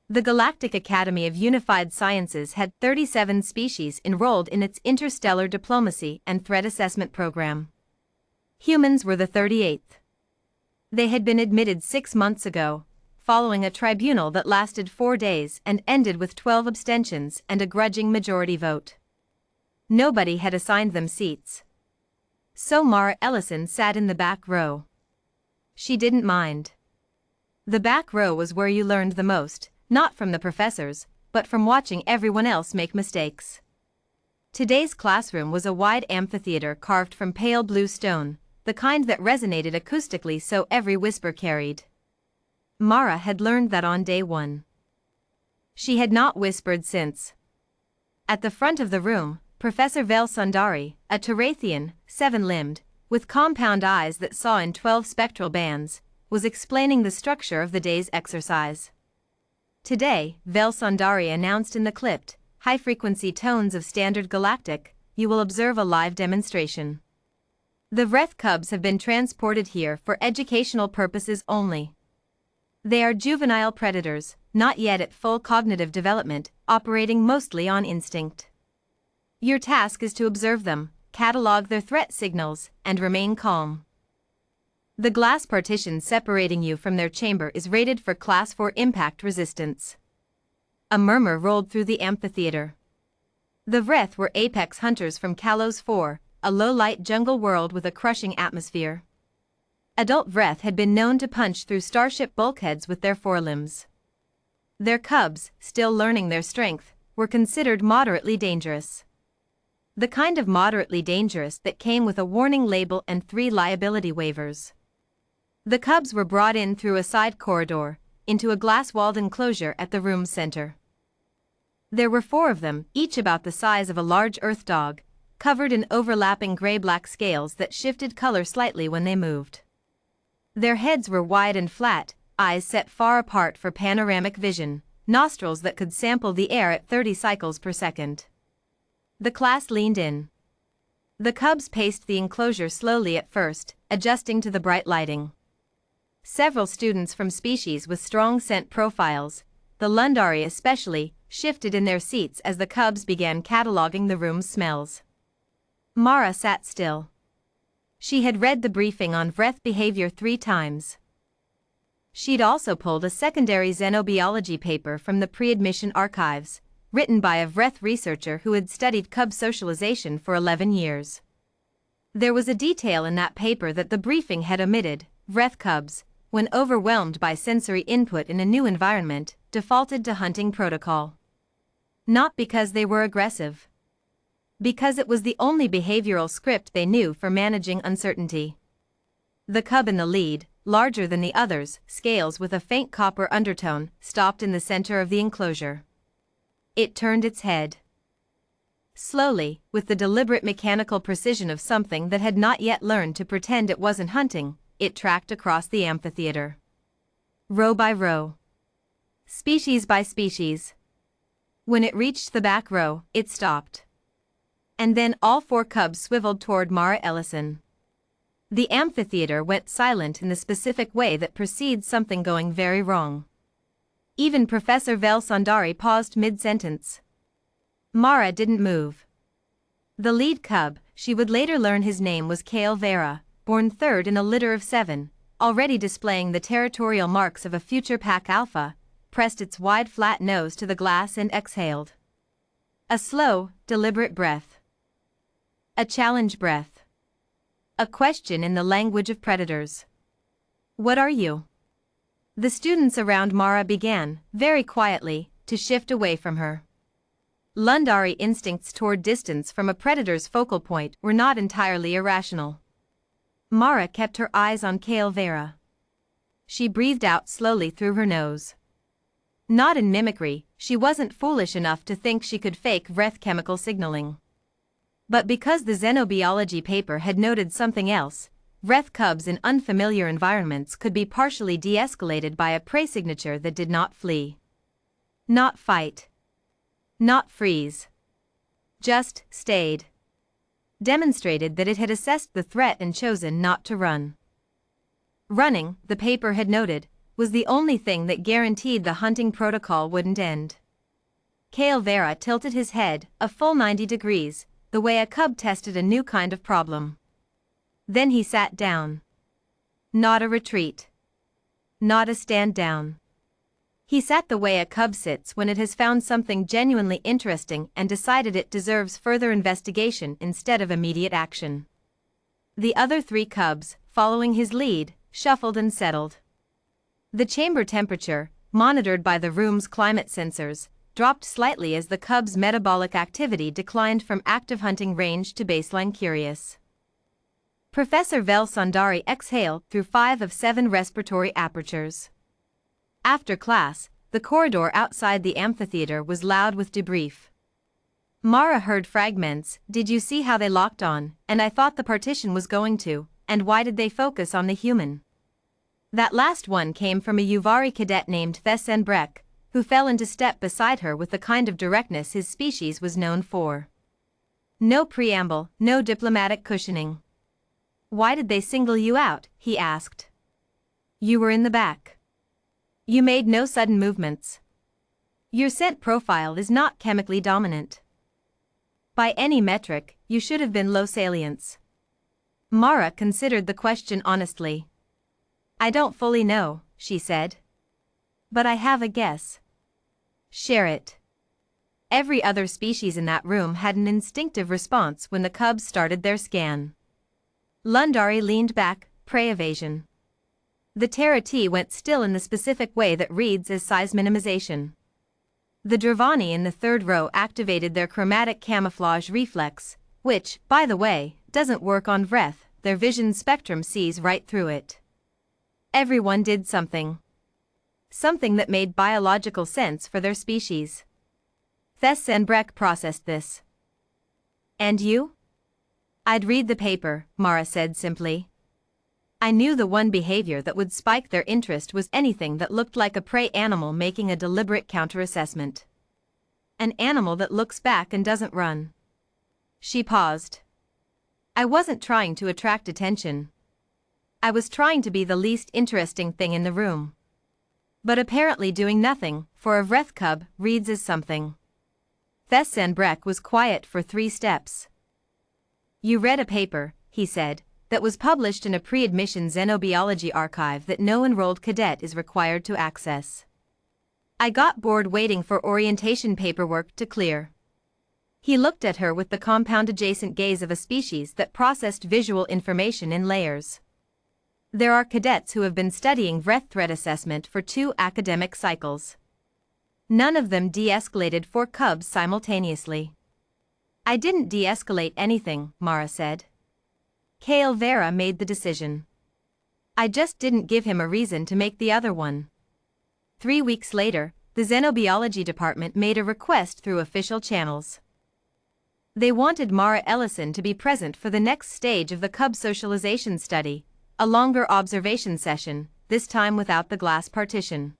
The Galactic Academy of Unified Sciences had 37 species enrolled in its interstellar diplomacy and threat assessment program. Humans were the 38th. They had been admitted 6 months ago, following a tribunal that lasted 4 days and ended with 12 abstentions and a grudging majority vote. Nobody had assigned them seats. So Mara Ellison sat in the back row. She didn't mind. The back row was where you learned the most, not from the professors, but from watching everyone else make mistakes. Today's classroom was a wide amphitheater carved from pale blue stone, the kind that resonated acoustically so every whisper carried. Mara had learned that on day 1. She had not whispered since. At the front of the room, Professor Vel Sundari, a Terathian, 7-limbed, with compound eyes that saw in 12 spectral bands, was explaining the structure of the day's exercise. Today, Vel Sundari announced in the clipped, high-frequency tones of Standard Galactic, you will observe a live demonstration. The Vreth cubs have been transported here for educational purposes only. They are juvenile predators, not yet at full cognitive development, operating mostly on instinct. Your task is to observe them, catalog their threat signals, and remain calm. The glass partition separating you from their chamber is rated for Class 4 impact resistance. A murmur rolled through the amphitheater. The Vreth were apex hunters from Kalos 4, a low-light jungle world with a crushing atmosphere. Adult Vreth had been known to punch through starship bulkheads with their forelimbs. Their cubs, still learning their strength, were considered moderately dangerous. The kind of moderately dangerous that came with a warning label and 3 liability waivers. The cubs were brought in through a side corridor, into a glass-walled enclosure at the room's center. There were 4 of them, each about the size of a large earth dog, covered in overlapping gray-black scales that shifted color slightly when they moved. Their heads were wide and flat, eyes set far apart for panoramic vision, nostrils that could sample the air at 30 cycles per second. The class leaned in. The cubs paced the enclosure slowly at first, adjusting to the bright lighting. Several students from species with strong scent profiles, the Lundari especially, shifted in their seats as the cubs began cataloging the room's smells. Mara sat still. She had read the briefing on Vreth behavior 3 times. She'd also pulled a secondary xenobiology paper from the pre-admission archives, written by a Vreth researcher who had studied cub socialization for 11 years. There was a detail in that paper that the briefing had omitted. Vreth cubs, when overwhelmed by sensory input in a new environment, defaulted to hunting protocol. Not because they were aggressive. Because it was the only behavioral script they knew for managing uncertainty. The cub in the lead, larger than the others, scales with a faint copper undertone, stopped in the center of the enclosure. It turned its head. Slowly, with the deliberate mechanical precision of something that had not yet learned to pretend it wasn't hunting, it tracked across the amphitheater. Row by row. Species by species. When it reached the back row, it stopped. And then all 4 cubs swiveled toward Mara Ellison. The amphitheater went silent in the specific way that precedes something going very wrong. Even Professor Vel Sundari paused mid-sentence. Mara didn't move. The lead cub, she would later learn his name was Kale Vera, born 3rd in a litter of 7, already displaying the territorial marks of a future pack alpha, pressed its wide flat nose to the glass and exhaled. A slow, deliberate breath. A challenge breath. A question in the language of predators. What are you? The students around Mara began, very quietly, to shift away from her. Lundari instincts toward distance from a predator's focal point were not entirely irrational. Mara kept her eyes on Kale Vera. She breathed out slowly through her nose. Not in mimicry, she wasn't foolish enough to think she could fake Vreth chemical signaling. But because the xenobiology paper had noted something else, Vreth cubs in unfamiliar environments could be partially de-escalated by a prey signature that did not flee. Not fight. Not freeze. Just stayed. Demonstrated that it had assessed the threat and chosen not to run. Running, the paper had noted, was the only thing that guaranteed the hunting protocol wouldn't end. Kale Vera tilted his head a full 90 degrees, the way a cub tested a new kind of problem. Then he sat down. Not a retreat. Not a stand down. He sat the way a cub sits when it has found something genuinely interesting and decided it deserves further investigation instead of immediate action. The other 3 cubs, following his lead, shuffled and settled. The chamber temperature, monitored by the room's climate sensors, dropped slightly as the cub's metabolic activity declined from active hunting range to baseline curious. Professor Vel Sundari exhaled through 5 of 7 respiratory apertures. After class, the corridor outside the amphitheater was loud with debrief. Mara heard fragments. Did you see how they locked on, and I thought the partition was going to, and why did they focus on the human? That last one came from a Uvari cadet named Thessenbreck, who fell into step beside her with the kind of directness his species was known for. No preamble, no diplomatic cushioning. Why did they single you out? He asked. You were in the back. You made no sudden movements. Your scent profile is not chemically dominant. By any metric, you should have been low salience. Mara considered the question honestly. I don't fully know, she said. But I have a guess. Share it. Every other species in that room had an instinctive response when the cubs started their scan. Lundari leaned back, prey evasion. The Terra T went still in the specific way that reads as size minimization. The Dravani in the 3rd row activated their chromatic camouflage reflex, which, by the way, doesn't work on Vreth. Their vision spectrum sees right through it. Everyone did something. Something that made biological sense for their species. Thessenbreck processed this. And you? I'd read the paper, Mara said simply. I knew the one behavior that would spike their interest was anything that looked like a prey animal making a deliberate counter-assessment. An animal that looks back and doesn't run. She paused. I wasn't trying to attract attention. I was trying to be the least interesting thing in the room. But apparently doing nothing, for a Vreth cub, reads as something. Thessenbreck was quiet for 3 steps. You read a paper, he said, that was published in a pre-admission xenobiology archive that no enrolled cadet is required to access. I got bored waiting for orientation paperwork to clear. He looked at her with the compound-adjacent gaze of a species that processed visual information in layers. There are cadets who have been studying Vreth threat assessment for 2 academic cycles. None of them de-escalated 4 cubs simultaneously. I didn't de-escalate anything, Mara said. Kale Vera made the decision. I just didn't give him a reason to make the other one. 3 weeks later, the xenobiology department made a request through official channels. They wanted Mara Ellison to be present for the next stage of the cub socialization study, a longer observation session, this time without the glass partition.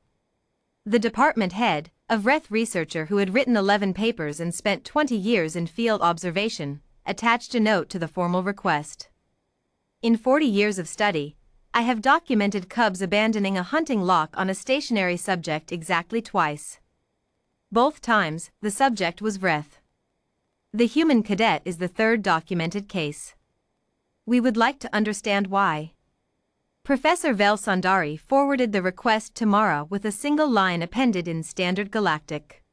The department head, a Vreth researcher who had written 11 papers and spent 20 years in field observation, attached a note to the formal request. In 40 years of study, I have documented cubs abandoning a hunting lock on a stationary subject exactly twice. Both times, the subject was Vreth. The human cadet is the 3rd documented case. We would like to understand why. Professor Vel Sundari forwarded the request to Mara with a single line appended in Standard Galactic.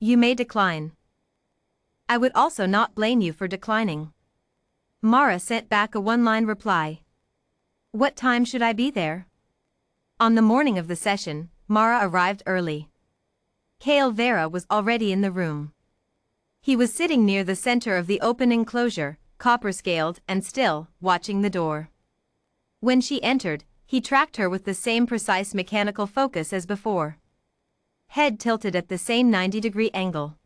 You may decline. I would also not blame you for declining. Mara sent back a 1-line reply. What time should I be there? On the morning of the session, Mara arrived early. Kale Vera was already in the room. He was sitting near the center of the open enclosure, copper-scaled and still, watching the door. When she entered, he tracked her with the same precise mechanical focus as before. Head tilted at the same 90-degree angle.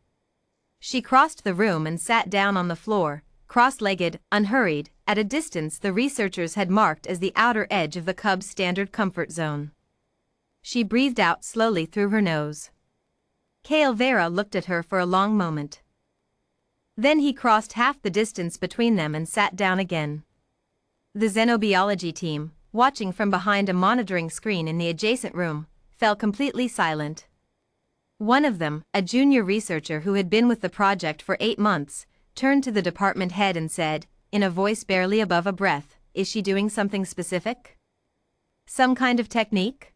She crossed the room and sat down on the floor, cross-legged, unhurried, at a distance the researchers had marked as the outer edge of the cub's standard comfort zone. She breathed out slowly through her nose. Kale Vera looked at her for a long moment. Then he crossed half the distance between them and sat down again. The xenobiology team, watching from behind a monitoring screen in the adjacent room, fell completely silent. One of them, a junior researcher who had been with the project for 8 months, turned to the department head and said, in a voice barely above a breath, "Is she doing something specific? Some kind of technique?"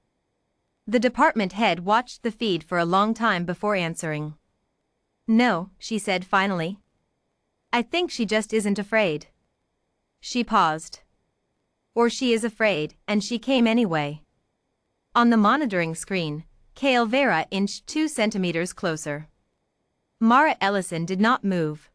The department head watched the feed for a long time before answering. "No," she said finally. "I think she just isn't afraid." She paused. "Or she is afraid, and she came anyway." On the monitoring screen, Kale Vera inched 2 centimeters closer. Mara Ellison did not move.